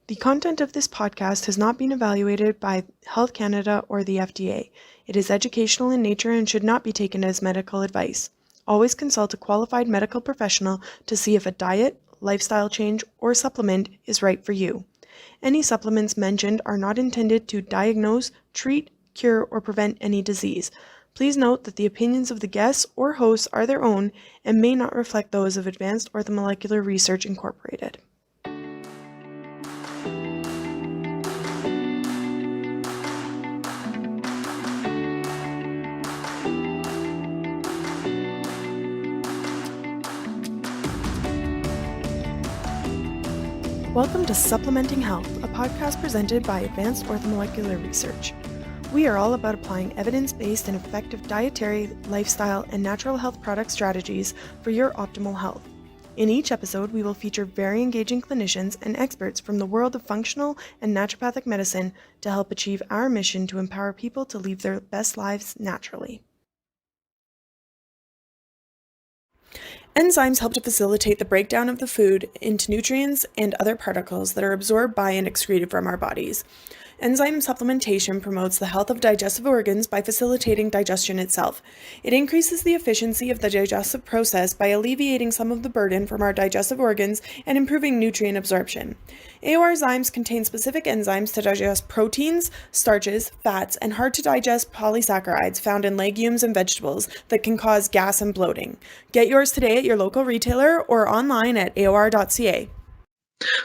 The content of this podcast has not been evaluated by Health Canada or the FDA. It is educational in nature and should not be taken as medical advice. Always consult a qualified medical professional to see if a diet, lifestyle change, or supplement is right for you. Any supplements mentioned are not intended to diagnose, treat, cure, or prevent any disease. Please note that the opinions of the guests or hosts are their own and may not reflect those of Advanced Orthomolecular Research Incorporated. Welcome to Supplementing Health, a podcast presented by Advanced Orthomolecular Research. We are all about applying evidence-based and effective dietary, lifestyle, and natural health product strategies for your optimal health. In each episode, we will feature very engaging clinicians and experts from the world of functional and naturopathic medicine to help achieve our mission to empower people to live their best lives naturally. Enzymes help to facilitate the breakdown of the food into nutrients and other particles that are absorbed by and excreted from our bodies. Enzyme supplementation promotes the health of digestive organs by facilitating digestion itself. It increases the efficiency of the digestive process by alleviating some of the burden from our digestive organs and improving nutrient absorption. AOR-zymes contain specific enzymes to digest proteins, starches, fats, and hard-to-digest polysaccharides found in legumes and vegetables that can cause gas and bloating. Get yours today at your local retailer or online at aor.ca.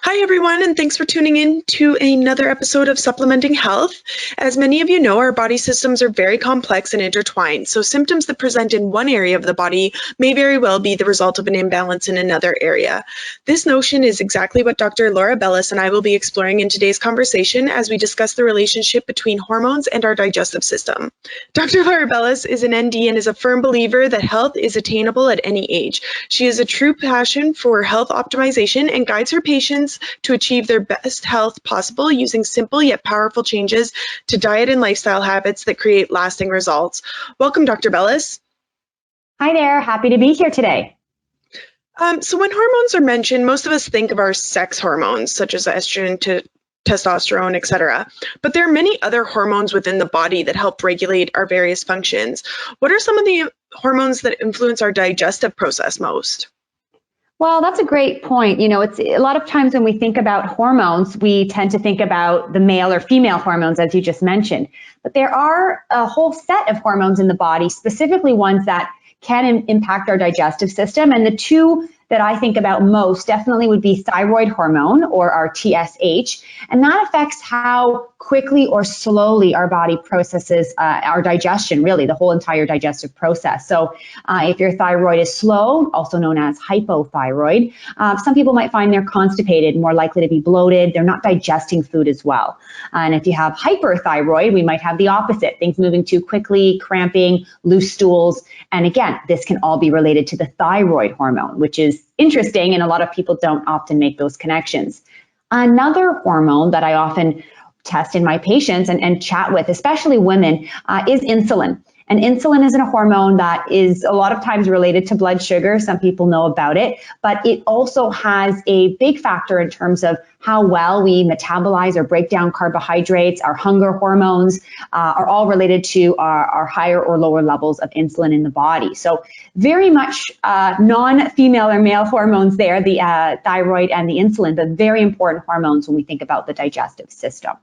Hi, everyone, and thanks for tuning in to another episode of Supplementing Health. As many of you know, our body systems are very complex and intertwined, so symptoms that present in one area of the body may very well be the result of an imbalance in another area. This notion is exactly what Dr. Laura Bellis and I will be exploring in today's conversation as we discuss the relationship between hormones and our digestive system. Dr. Laura Bellis is an ND and is a firm believer that health is attainable at any age. She has a true passion for health optimization and guides her patients to achieve their best health possible using simple yet powerful changes to diet and lifestyle habits that create lasting results. Welcome, Dr. Bellis. Hi there. Happy to be here today. So when hormones are mentioned, most of us think of our sex hormones, such as estrogen, testosterone, etc. But there are many other hormones within the body that help regulate our various functions. What are some of the hormones that influence our digestive process most? Well, that's a great point. You know, it's a lot of times when we think about hormones, we tend to think about the male or female hormones, as you just mentioned. But there are a whole set of hormones in the body, specifically ones that can impact our digestive system. And the two that I think about most definitely would be thyroid hormone, or our TSH, and that affects how quickly or slowly our body processes our digestion, really the whole entire digestive process. So if your thyroid is slow, also known as hypothyroid, some people might find they're constipated, more likely to be bloated, they're not digesting food as well. And if you have hyperthyroid, we might have the opposite, things moving too quickly, cramping, loose stools, and again, this can all be related to the thyroid hormone, which is interesting, and a lot of people don't often make those connections. Another hormone that I often test in my patients and chat with, especially women, is insulin. And insulin is a hormone that is a lot of times related to blood sugar. Some people know about it, but it also has a big factor in terms of how well we metabolize or break down carbohydrates. Our hunger hormones are all related to our higher or lower levels of insulin in the body. So very much non-female or male hormones there, the thyroid and the insulin, but very important hormones when we think about the digestive system.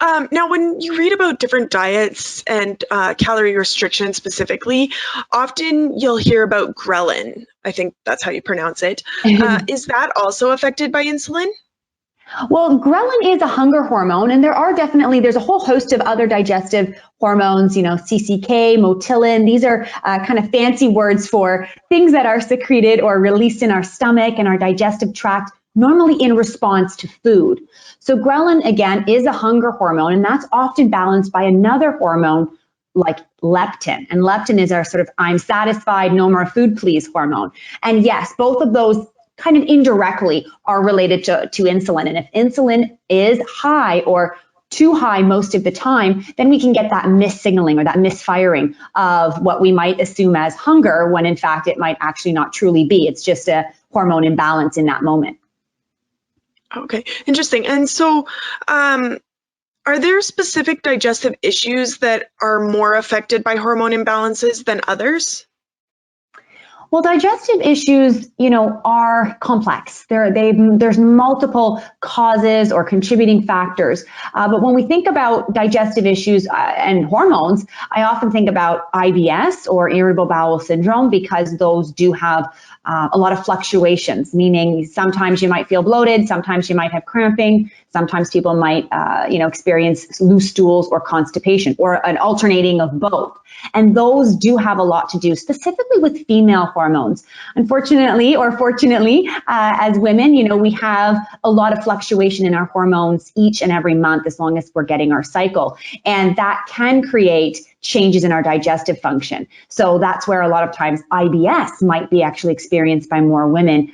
Now, when you read about different diets and calorie restriction specifically, often you'll hear about ghrelin. I think that's how you pronounce it. Is that also affected by insulin? Well, ghrelin is a hunger hormone, and there's a whole host of other digestive hormones, you know, CCK, motilin. These are kind of fancy words for things that are secreted or released in our stomach and our digestive tract, normally in response to food. So ghrelin, again, is a hunger hormone, and that's often balanced by another hormone like leptin. And leptin is our sort of I'm satisfied, no more food please hormone. And yes, both of those kind of indirectly are related to insulin. And if insulin is high or too high most of the time, then we can get that missignaling or that misfiring of what we might assume as hunger, when in fact it might actually not truly be. It's just a hormone imbalance in that moment. Okay, interesting. And so, are there specific digestive issues that are more affected by hormone imbalances than others? Well, digestive issues, are complex. There's multiple causes or contributing factors. But when we think about digestive issues and hormones, I often think about IBS or irritable bowel syndrome because those do have a lot of fluctuations, meaning sometimes you might feel bloated, sometimes you might have cramping, sometimes people might, experience loose stools or constipation or an alternating of both. And those do have a lot to do specifically with female hormones. Unfortunately, or fortunately, as women, we have a lot of fluctuation in our hormones each and every month as long as we're getting our cycle. And that can create changes in our digestive function. So that's where a lot of times IBS might be actually experienced by more women,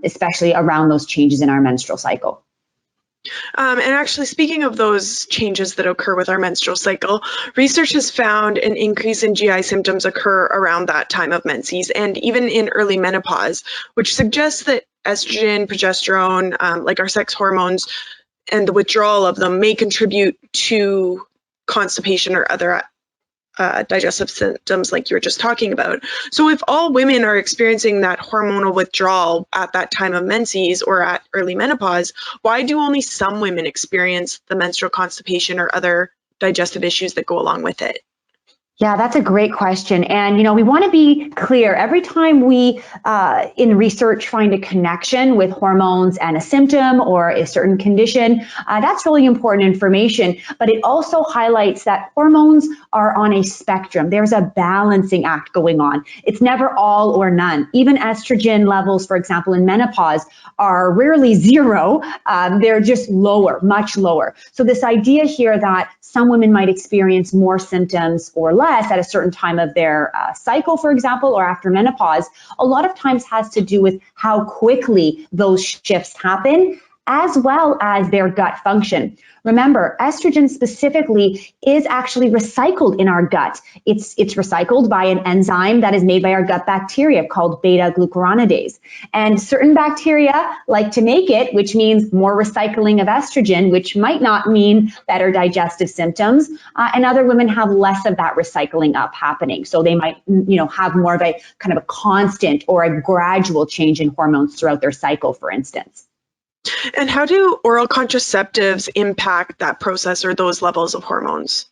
especially around those changes in our menstrual cycle. And actually, speaking of those changes that occur with our menstrual cycle, research has found an increase in GI symptoms occur around that time of menses and even in early menopause, which suggests that estrogen, progesterone, like our sex hormones, and the withdrawal of them may contribute to constipation or other digestive symptoms like you were just talking about. So if all women are experiencing that hormonal withdrawal at that time of menses or at early menopause, why do only some women experience the menstrual constipation or other digestive issues that go along with it? Yeah, that's a great question. And, we want to be clear. Every time we, in research, find a connection with hormones and a symptom or a certain condition, that's really important information. But it also highlights that hormones are on a spectrum. There's a balancing act going on. It's never all or none. Even estrogen levels, for example, in menopause are rarely zero. They're just lower, much lower. So this idea here that some women might experience more symptoms or less at a certain time of their cycle, for example, or after menopause, a lot of times has to do with how quickly those shifts happen, as well as their gut function. Remember, estrogen specifically is actually recycled in our gut. It's recycled by an enzyme that is made by our gut bacteria called beta-glucuronidase. And certain bacteria like to make it, which means more recycling of estrogen, which might not mean better digestive symptoms. And other women have less of that recycling up happening. So they might, have more of a kind of a constant or a gradual change in hormones throughout their cycle, for instance. And how do oral contraceptives impact that process or those levels of hormones?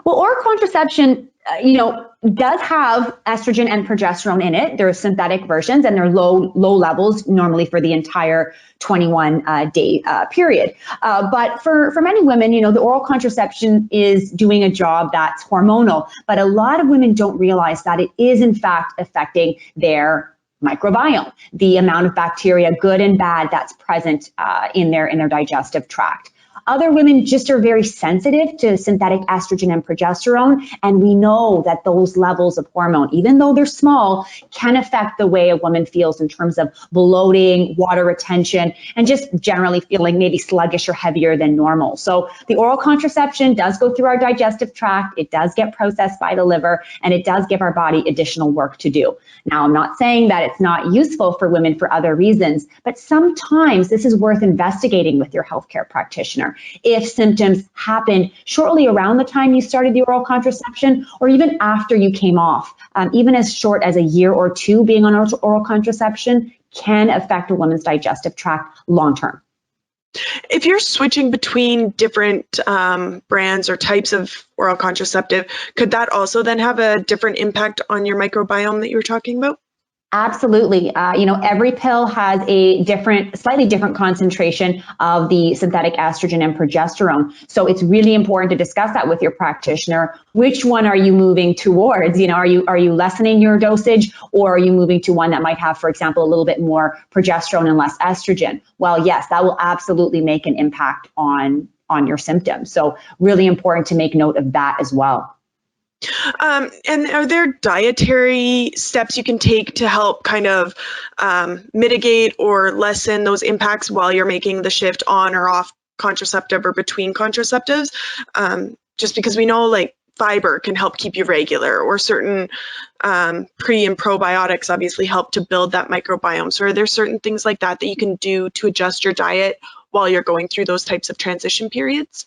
Well, oral contraception, does have estrogen and progesterone in it. There are synthetic versions, and they're low levels normally for the entire 21-day period. But for many women, the oral contraception is doing a job that's hormonal. But a lot of women don't realize that it is, in fact, affecting their microbiome, the amount of bacteria, good and bad, that's present in their digestive tract. Other women just are very sensitive to synthetic estrogen and progesterone, and we know that those levels of hormone, even though they're small, can affect the way a woman feels in terms of bloating, water retention, and just generally feeling maybe sluggish or heavier than normal. So the oral contraception does go through our digestive tract, it does get processed by the liver, and it does give our body additional work to do. Now, I'm not saying that it's not useful for women for other reasons, but sometimes this is worth investigating with your healthcare practitioner. If symptoms happened shortly around the time you started the oral contraception, or even after you came off, even as short as a year or two being on oral contraception can affect a woman's digestive tract long term. If you're switching between different brands or types of oral contraceptive, could that also then have a different impact on your microbiome that you were talking about? Absolutely. Every pill has a slightly different concentration of the synthetic estrogen and progesterone. So it's really important to discuss that with your practitioner. Which one are you moving towards? Are you lessening your dosage, or are you moving to one that might have, for example, a little bit more progesterone and less estrogen? Well, yes, that will absolutely make an impact on your symptoms. So really important to make note of that as well. And are there dietary steps you can take to help kind of mitigate or lessen those impacts while you're making the shift on or off contraceptive or between contraceptives? Just because we know, like, fiber can help keep you regular, or certain pre and probiotics obviously help to build that microbiome. So are there certain things like that that you can do to adjust your diet while you're going through those types of transition periods?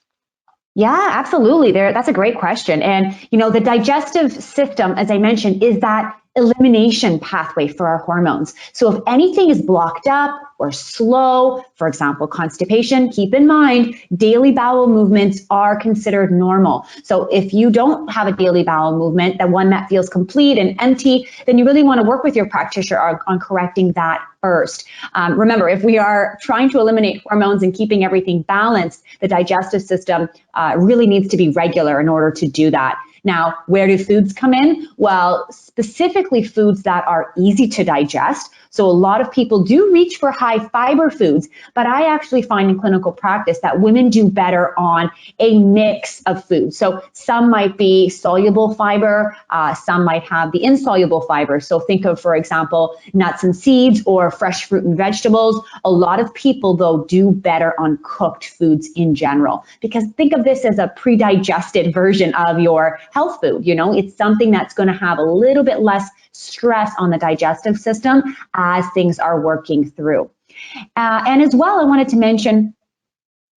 Yeah, absolutely. That's a great question. And, the digestive system, as I mentioned, is that elimination pathway for our hormones. So if anything is blocked up or slow, for example, constipation, keep in mind, daily bowel movements are considered normal. So if you don't have a daily bowel movement, that one that feels complete and empty, then you really want to work with your practitioner on correcting that first. Remember, if we are trying to eliminate hormones and keeping everything balanced, the digestive system really needs to be regular in order to do that. Now, where do foods come in? Well, specifically foods that are easy to digest. So a lot of people do reach for high fiber foods, but I actually find in clinical practice that women do better on a mix of foods. So some might be soluble fiber, some might have the insoluble fiber. So think of, for example, nuts and seeds or fresh fruit and vegetables. A lot of people, though, do better on cooked foods in general, because think of this as a pre-digested version of your health food. It's something that's going to have a little bit less stress on the digestive system as things are working through. And as well, I wanted to mention,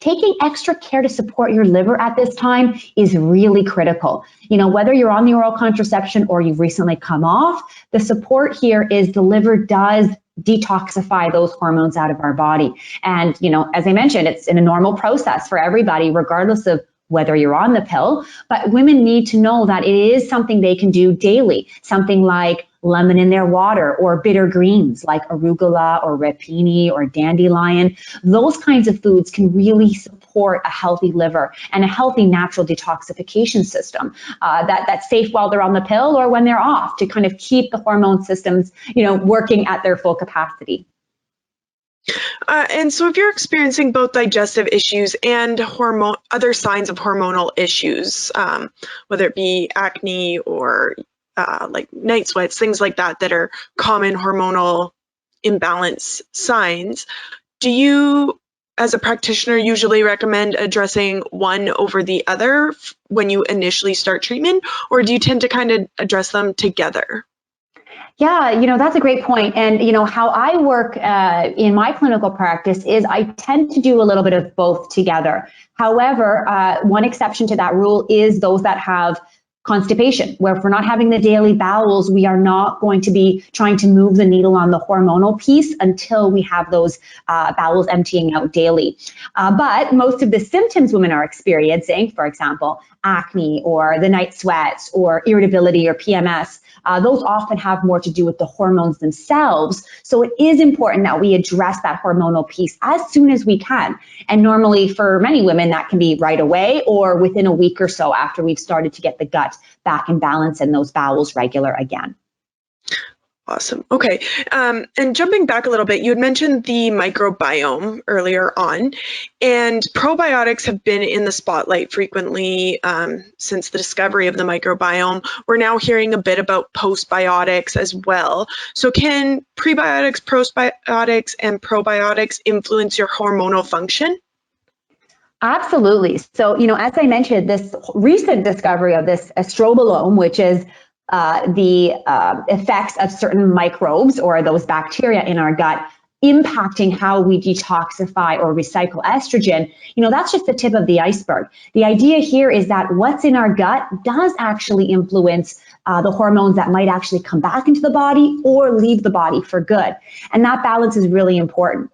taking extra care to support your liver at this time is really critical. Whether you're on the oral contraception or you've recently come off, the support here is the liver does detoxify those hormones out of our body. And, as I mentioned, it's in a normal process for everybody, regardless of whether you're on the pill, but women need to know that it is something they can do daily, something like lemon in their water, or bitter greens like arugula or rapini or dandelion. Those kinds of foods can really support a healthy liver and a healthy natural detoxification system that's safe while they're on the pill or when they're off, to kind of keep the hormone systems, working at their full capacity. And so if you're experiencing both digestive issues and other signs of hormonal issues, whether it be acne or like night sweats, things like that are common hormonal imbalance signs, do you, as a practitioner, usually recommend addressing one over the other when you initially start treatment, or do you tend to kind of address them together? Yeah, that's a great point. And, how I work in my clinical practice is I tend to do a little bit of both together. However, one exception to that rule is those that have constipation, where if we're not having the daily bowels, we are not going to be trying to move the needle on the hormonal piece until we have those bowels emptying out daily. But most of the symptoms women are experiencing, for example, acne or the night sweats or irritability or PMS, those often have more to do with the hormones themselves. So it is important that we address that hormonal piece as soon as we can. And normally for many women, that can be right away or within a week or so after we've started to get the gut back in balance and those bowels regular again. Awesome. Okay. And jumping back a little bit, you had mentioned the microbiome earlier on, and probiotics have been in the spotlight frequently since the discovery of the microbiome. We're now hearing a bit about postbiotics as well. So can prebiotics, postbiotics, and probiotics influence your hormonal function? Absolutely. So, as I mentioned, this recent discovery of this estrobolome, which is the effects of certain microbes or those bacteria in our gut impacting how we detoxify or recycle estrogen, that's just the tip of the iceberg. The idea here is that what's in our gut does actually influence the hormones that might actually come back into the body or leave the body for good. And that balance is really important.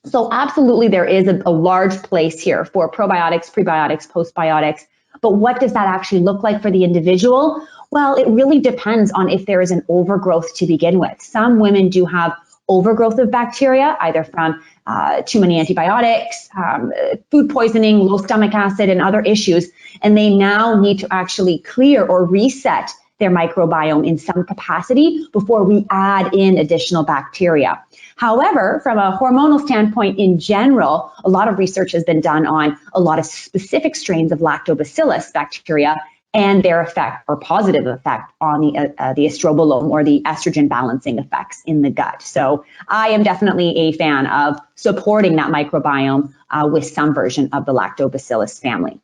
So absolutely, there is a large place here for probiotics, prebiotics, postbiotics. But what does that actually look like for the individual? Well, it really depends on if there is an overgrowth to begin with. Some women do have overgrowth of bacteria, either from too many antibiotics, food poisoning, low stomach acid, and other issues. And they now need to actually clear or reset their microbiome in some capacity before we add in additional bacteria. However, from a hormonal standpoint in general, a lot of research has been done on a lot of specific strains of lactobacillus bacteria and their effect or positive effect on the estrobolome or the estrogen balancing effects in the gut. So I am definitely a fan of supporting that microbiome with some version of the lactobacillus family.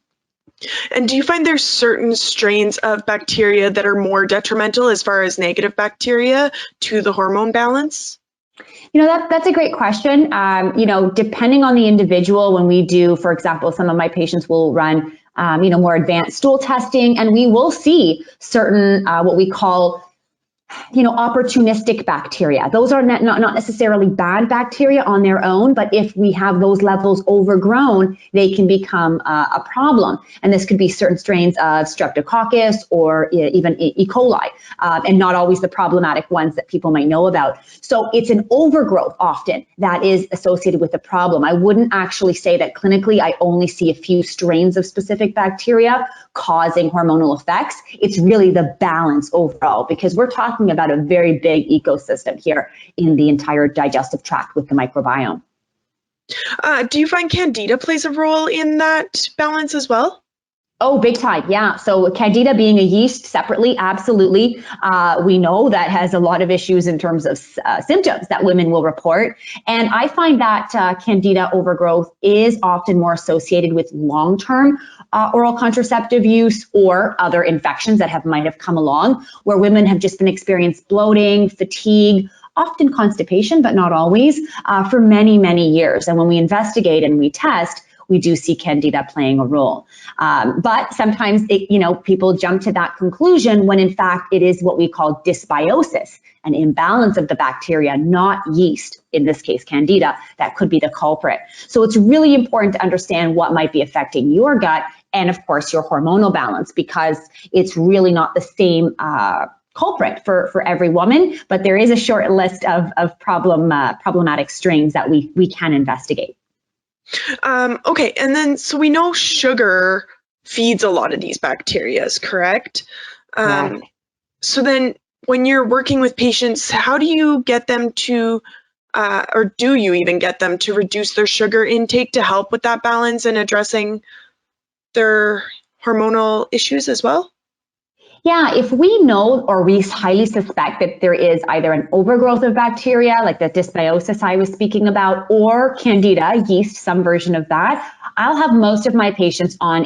And do you find there's certain strains of bacteria that are more detrimental as far as negative bacteria to the hormone balance? That's a great question. Depending on the individual, when we do, for example, some of my patients will run, more advanced stool testing, and we will see certain, what we call, opportunistic bacteria. Those are not necessarily bad bacteria on their own, but if we have those levels overgrown, they can become a problem. And this could be certain strains of Streptococcus or even E. coli, and not always the problematic ones that people might know about. So it's an overgrowth often that is associated with the problem. I wouldn't actually say that clinically I only see a few strains of specific bacteria causing hormonal effects. It's really the balance overall, because we're talking about a very big ecosystem here in the entire digestive tract with the microbiome. Do you find Candida plays a role in that balance as well? Oh, big time. Yeah. So Candida being a yeast separately, absolutely. We know that has a lot of issues in terms of symptoms that women will report. And I find that Candida overgrowth is often more associated with long-term oral contraceptive use or other infections that might have come along, where women have just been experiencing bloating, fatigue, often constipation, but not always, for many, many years. And when we investigate and we test, we do see Candida playing a role. But sometimes, people jump to that conclusion when in fact it is what we call dysbiosis, an imbalance of the bacteria, not yeast, in this case Candida, that could be the culprit. So it's really important to understand what might be affecting your gut and, of course, your hormonal balance, because it's really not the same culprit for every woman, but there is a short list of problematic strains that we can investigate. Okay, and then so we know sugar feeds a lot of these bacteria, correct? Correct. So then when you're working with patients, how do you get them to, or do you even get them to reduce their sugar intake to help with that balance and addressing their hormonal issues as well? Yeah, if we know or we highly suspect that there is either an overgrowth of bacteria, like the dysbiosis I was speaking about, or Candida, yeast, some version of that, I'll have most of my patients on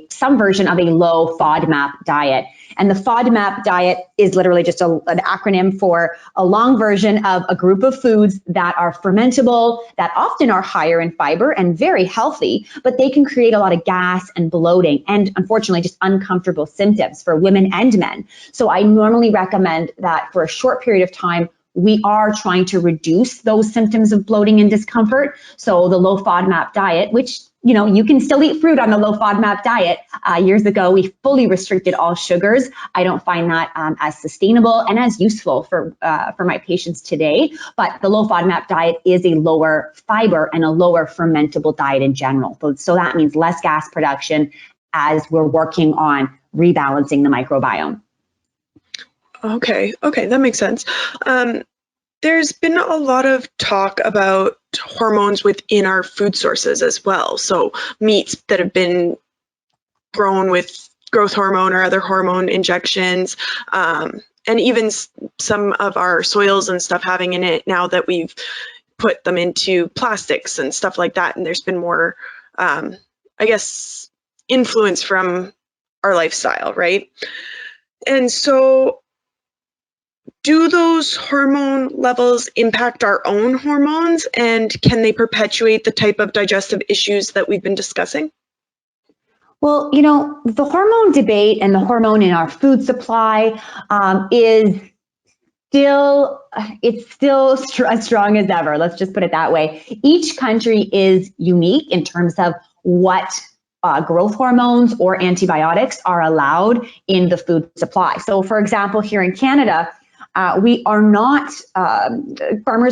some version of a low FODMAP diet. And the FODMAP diet is literally just an acronym for a long version of a group of foods that are fermentable, that often are higher in fiber and very healthy, but they can create a lot of gas and bloating and, unfortunately, just uncomfortable symptoms for women and men. So I normally recommend that for a short period of time, we are trying to reduce those symptoms of bloating and discomfort. So the low FODMAP diet, which you can still eat fruit on the low FODMAP diet. Years ago, we fully restricted all sugars. I don't find that as sustainable and as useful for my patients today. But the low FODMAP diet is a lower fiber and a lower fermentable diet in general. So that means less gas production as we're working on rebalancing the microbiome. Okay, that makes sense. There's been a lot of talk about hormones within our food sources as well. So meats that have been grown with growth hormone or other hormone injections, and even some of our soils and stuff having in it now that we've put them into plastics and stuff like that. And there's been more, influence from our lifestyle, right? And so do those hormone levels impact our own hormones, and can they perpetuate the type of digestive issues that we've been discussing? Well, the hormone debate and the hormone in our food supply is still as strong as ever. Let's just put it that way. Each country is unique in terms of what growth hormones or antibiotics are allowed in the food supply. So, for example, here in Canada, farmers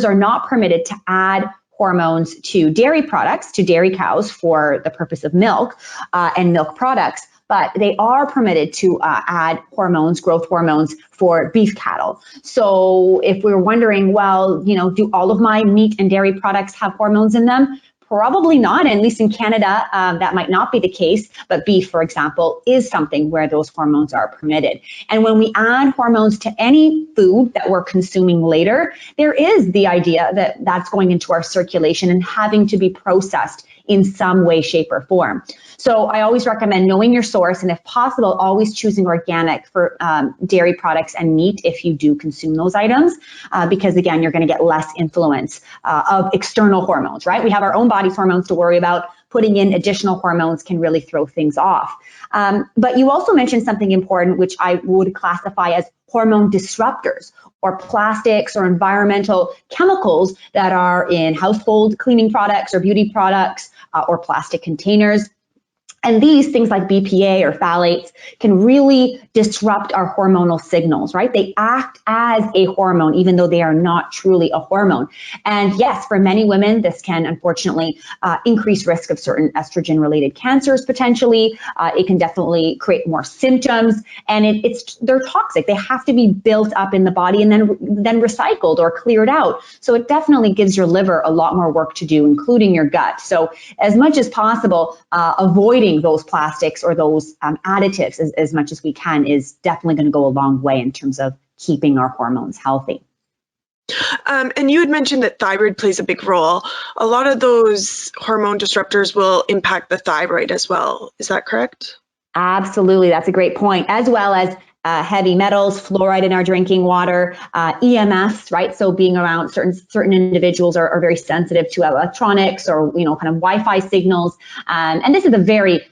are not permitted to add hormones to dairy products, to dairy cows for the purpose of milk and milk products, but they are permitted to add growth hormones for beef cattle. So if we're wondering, do all of my meat and dairy products have hormones in them? Probably not, and at least in Canada, that might not be the case, but beef, for example, is something where those hormones are permitted. And when we add hormones to any food that we're consuming later, there is the idea that that's going into our circulation and having to be processed in some way, shape, or form. So I always recommend knowing your source, and if possible, always choosing organic for dairy products and meat if you do consume those items, because again, you're going to get less influence of external hormones, right? We have our own body's hormones to worry about. Putting in additional hormones can really throw things off. But you also mentioned something important, which I would classify as hormone disruptors, or plastics or environmental chemicals that are in household cleaning products or beauty products or plastic containers. And these things like BPA or phthalates can really disrupt our hormonal signals, right? They act as a hormone, even though they are not truly a hormone. And yes, for many women, this can unfortunately increase risk of certain estrogen-related cancers potentially. It can definitely create more symptoms, and they're toxic. They have to be built up in the body and then recycled or cleared out. So it definitely gives your liver a lot more work to do, including your gut. So as much as possible, avoiding those plastics or those additives as much as we can is definitely going to go a long way in terms of keeping our hormones healthy. And you had mentioned that thyroid plays a big role. A lot of those hormone disruptors will impact the thyroid as well. Is that correct? Absolutely. That's a great point. As well as heavy metals, fluoride in our drinking water, EMFs, right? So being around certain individuals are very sensitive to electronics or, kind of Wi-Fi signals. And this is a very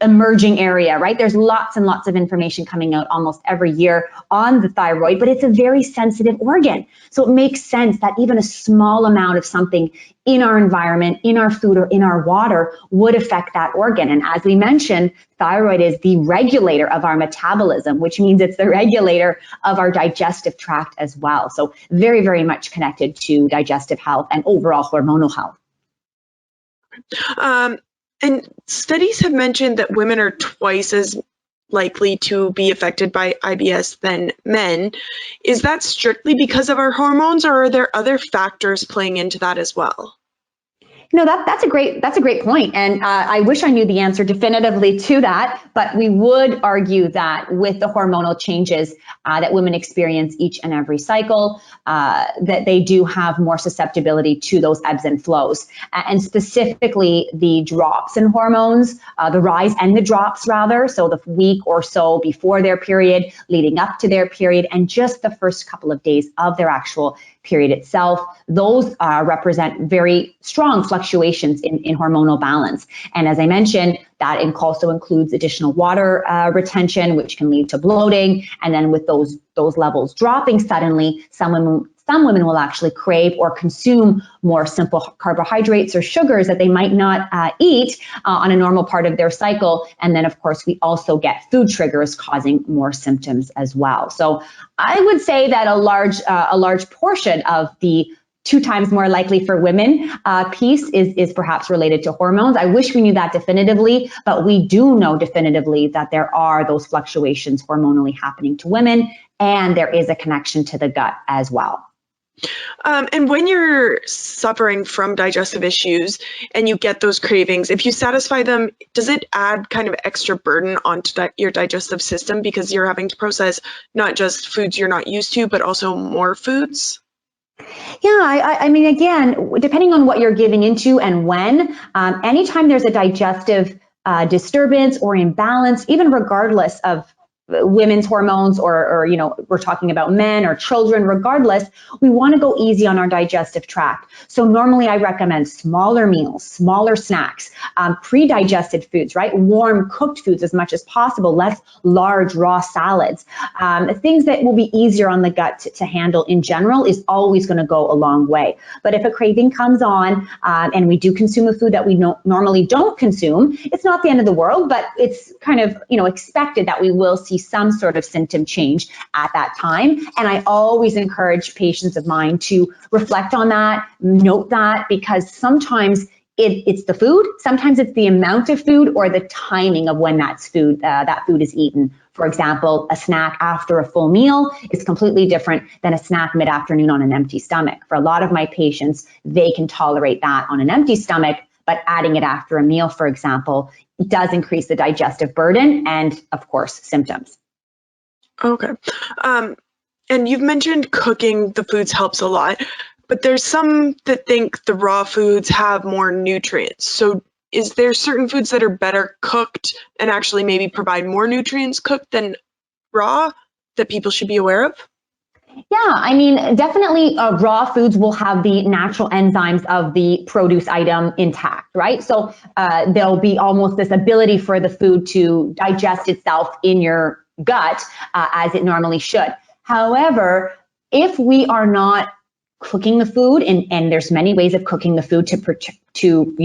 emerging area, right? There's lots and lots of information coming out almost every year on the thyroid, but it's a very sensitive organ. So it makes sense that even a small amount of something in our environment, in our food, or in our water would affect that organ. And as we mentioned, thyroid is the regulator of our metabolism, which means it's the regulator of our digestive tract as well. So very, very much connected to digestive health and overall hormonal health. And studies have mentioned that women are twice as likely to be affected by IBS than men. Is that strictly because of our hormones, or are there other factors playing into that as well? That's a great point. And I wish I knew the answer definitively to that, but we would argue that with the hormonal changes that women experience each and every cycle, that they do have more susceptibility to those ebbs and flows. And specifically the drops in hormones, the rise and the drops rather, so the week or so before their period, leading up to their period, and just the first couple of days of their actual period itself, those represent very strong fluctuations in hormonal balance. And as I mentioned, that also includes additional water retention, which can lead to bloating. And then with those levels dropping suddenly, some women will actually crave or consume more simple carbohydrates or sugars that they might not eat on a normal part of their cycle. And then, of course, we also get food triggers causing more symptoms as well. So I would say that a large portion of the 2 times more likely for women piece is perhaps related to hormones. I wish we knew that definitively, but we do know definitively that there are those fluctuations hormonally happening to women, and there is a connection to the gut as well. And when you're suffering from digestive issues and you get those cravings, if you satisfy them, does it add kind of extra burden onto your digestive system because you're having to process not just foods you're not used to, but also more foods? Yeah, I mean, again, depending on what you're giving into and when, anytime there's a digestive disturbance or imbalance, even regardless of women's hormones or we're talking about men or children, regardless, we want to go easy on our digestive tract. So normally I recommend smaller meals, smaller snacks, pre-digested foods, right? Warm cooked foods as much as possible, less large raw salads. Things that will be easier on the gut to handle in general is always going to go a long way. But if a craving comes on and we do consume a food that we normally don't consume, it's not the end of the world, but it's kind of, expected that we will see some sort of symptom change at that time. And I always encourage patients of mine to reflect on that, note that, because sometimes it's the food, sometimes it's the amount of food or the timing of when that food is eaten. For example, a snack after a full meal is completely different than a snack mid-afternoon on an empty stomach. For a lot of my patients, they can tolerate that on an empty stomach, but adding it after a meal, for example, does increase the digestive burden and, of course, symptoms. Okay. And you've mentioned cooking the foods helps a lot, but there's some that think the raw foods have more nutrients. So is there certain foods that are better cooked and actually maybe provide more nutrients cooked than raw that people should be aware of? Yeah, I mean, definitely raw foods will have the natural enzymes of the produce item intact, right? So there'll be almost this ability for the food to digest itself in your gut as it normally should. However, if we are not cooking the food, and there's many ways of cooking the food to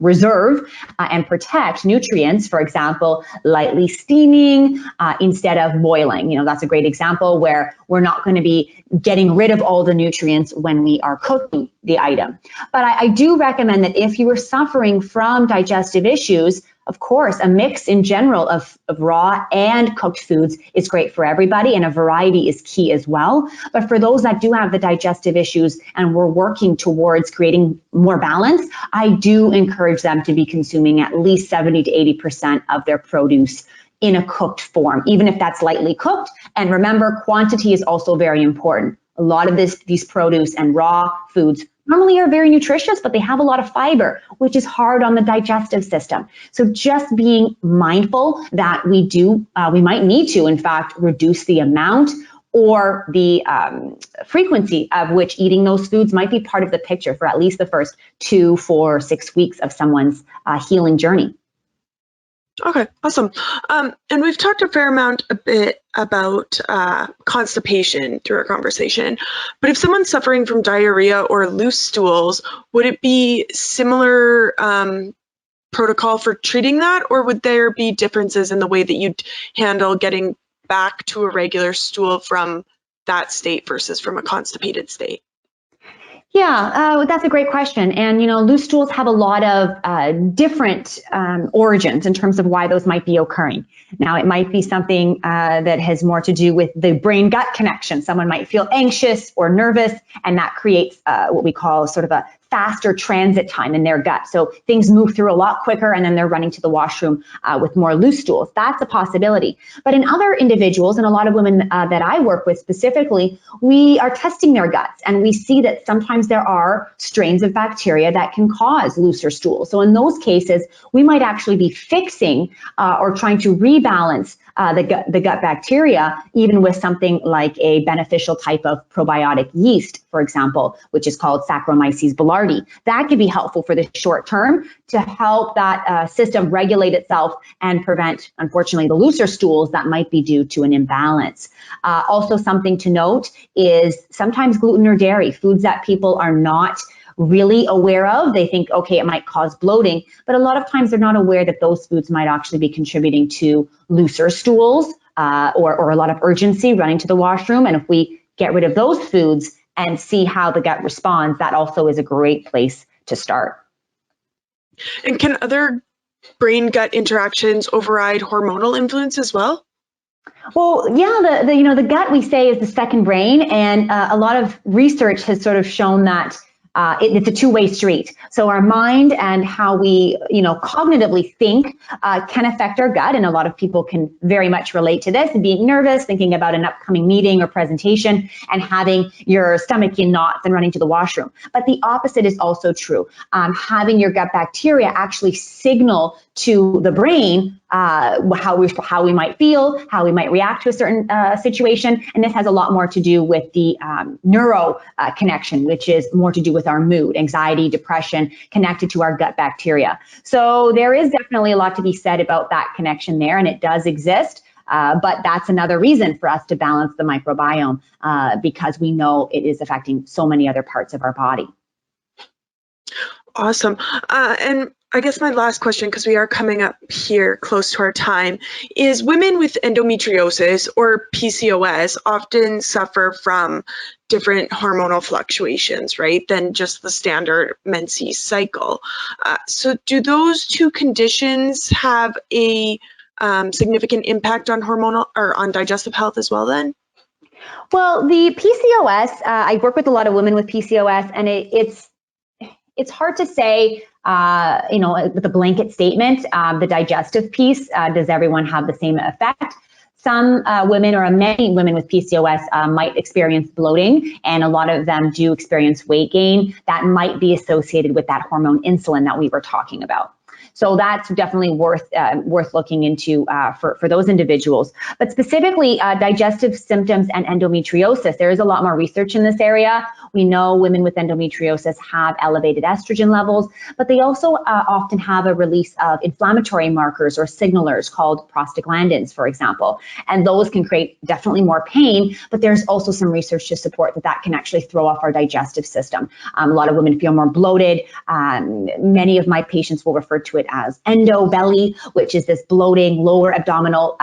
reserve and protect nutrients. For example, lightly steaming instead of boiling. That's a great example where we're not going to be getting rid of all the nutrients when we are cooking the item. But I do recommend that if you are suffering from digestive issues, of course, a mix in general of raw and cooked foods is great for everybody, and a variety is key as well. But for those that do have the digestive issues and we're working towards creating more balance, I do encourage them to be consuming at least 70 to 80% of their produce in a cooked form, even if that's lightly cooked. And remember, quantity is also very important. A lot of these produce and raw foods normally are very nutritious, but they have a lot of fiber, which is hard on the digestive system. So just being mindful that we might need to, in fact, reduce the amount or the frequency of which eating those foods might be part of the picture for at least the first 2, 4, 6 weeks of someone's healing journey. Okay, awesome. And we've talked a bit about constipation through our conversation, but if someone's suffering from diarrhea or loose stools, would it be similar protocol for treating that, or would there be differences in the way that you'd handle getting back to a regular stool from that state versus from a constipated state? Yeah, that's a great question. And, loose stools have a lot of different origins in terms of why those might be occurring. Now, it might be something that has more to do with the brain-gut connection. Someone might feel anxious or nervous, and that creates what we call sort of a faster transit time in their gut. So things move through a lot quicker, and then they're running to the washroom with more loose stools. That's a possibility. But in other individuals, and a lot of women that I work with specifically, we are testing their guts, and we see that sometimes there are strains of bacteria that can cause looser stools. So in those cases, we might actually be fixing or trying to rebalance the gut bacteria, even with something like a beneficial type of probiotic yeast, for example, which is called Saccharomyces boulardii. That can be helpful for the short term to help that system regulate itself and prevent, unfortunately, the looser stools that might be due to an imbalance. Also, something to note is sometimes gluten or dairy, foods that people are not really aware of. They think, okay, it might cause bloating, but a lot of times they're not aware that those foods might actually be contributing to looser stools or a lot of urgency running to the washroom. And if we get rid of those foods and see how the gut responds, that also is a great place to start. And can other brain-gut interactions override hormonal influence as well? Well, yeah, the gut, we say, is the second brain, and a lot of research has sort of shown that it's a two-way street. So our mind and how we, cognitively think can affect our gut. And a lot of people can very much relate to this, and being nervous, thinking about an upcoming meeting or presentation, and having your stomach in knots and running to the washroom. But the opposite is also true. Having your gut bacteria actually signal to the brain how we might feel, how we might react to a certain situation. And this has a lot more to do with the neuro connection, which is more to do with our mood, anxiety, depression, connected to our gut bacteria. So there is definitely a lot to be said about that connection there, and it does exist. But that's another reason for us to balance the microbiome because we know it is affecting so many other parts of our body. Awesome. And I guess my last question, because we are coming up here close to our time, is women with endometriosis or PCOS often suffer from different hormonal fluctuations, right, than just the standard menses cycle. So do those two conditions have a significant impact on hormonal or on digestive health as well then? Well, the PCOS, I work with a lot of women with PCOS, and it's hard to say, with a blanket statement, the digestive piece, does everyone have the same effect? Some women, or many women with PCOS, might experience bloating, and a lot of them do experience weight gain that might be associated with that hormone insulin that we were talking about. So that's definitely worth looking into for those individuals. But specifically, digestive symptoms and endometriosis, there is a lot more research in this area. We know women with endometriosis have elevated estrogen levels, but they also often have a release of inflammatory markers or signalers called prostaglandins, for example. And those can create definitely more pain, but there's also some research to support that can actually throw off our digestive system. A lot of women feel more bloated. Many of my patients will refer to it as endo belly, which is this bloating lower abdominal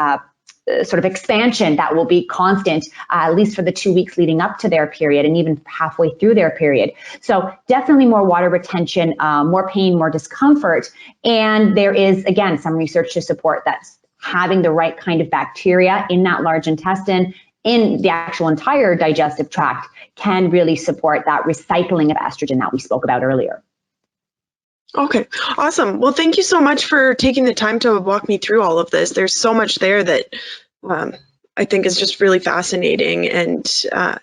sort of expansion that will be constant, at least for the 2 weeks leading up to their period and even halfway through their period. So definitely more water retention, more pain, more discomfort. And there is, again, some research to support that having the right kind of bacteria in that large intestine, in the actual entire digestive tract, can really support that recycling of estrogen that we spoke about earlier. Okay, awesome. Well, thank you so much for taking the time to walk me through all of this. There's so much there that I think is just really fascinating and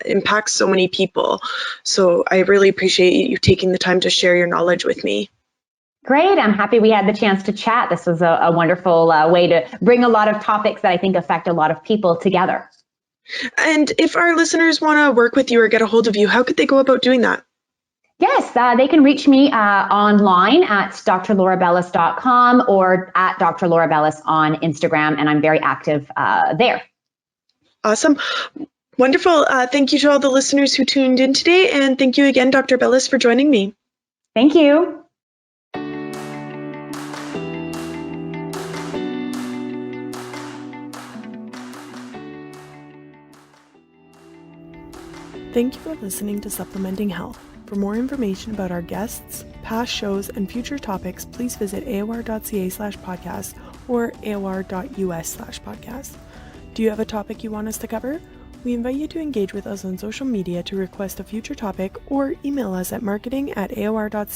impacts so many people. So I really appreciate you taking the time to share your knowledge with me. Great. I'm happy we had the chance to chat. This was a wonderful way to bring a lot of topics that I think affect a lot of people together. And if our listeners want to work with you or get a hold of you, how could they go about doing that? Yes, they can reach me online at drlaurabellis.com or at Dr. Laura Bellis on Instagram, and I'm very active there. Awesome. Wonderful. Thank you to all the listeners who tuned in today, and thank you again, Dr. Bellis, for joining me. Thank you. Thank you for listening to Supplementing Health. For more information about our guests, past shows, and future topics, please visit aor.ca/podcast or aor.us/podcast. Do you have a topic you want us to cover? We invite you to engage with us on social media to request a future topic or email us at marketing@aor.ca.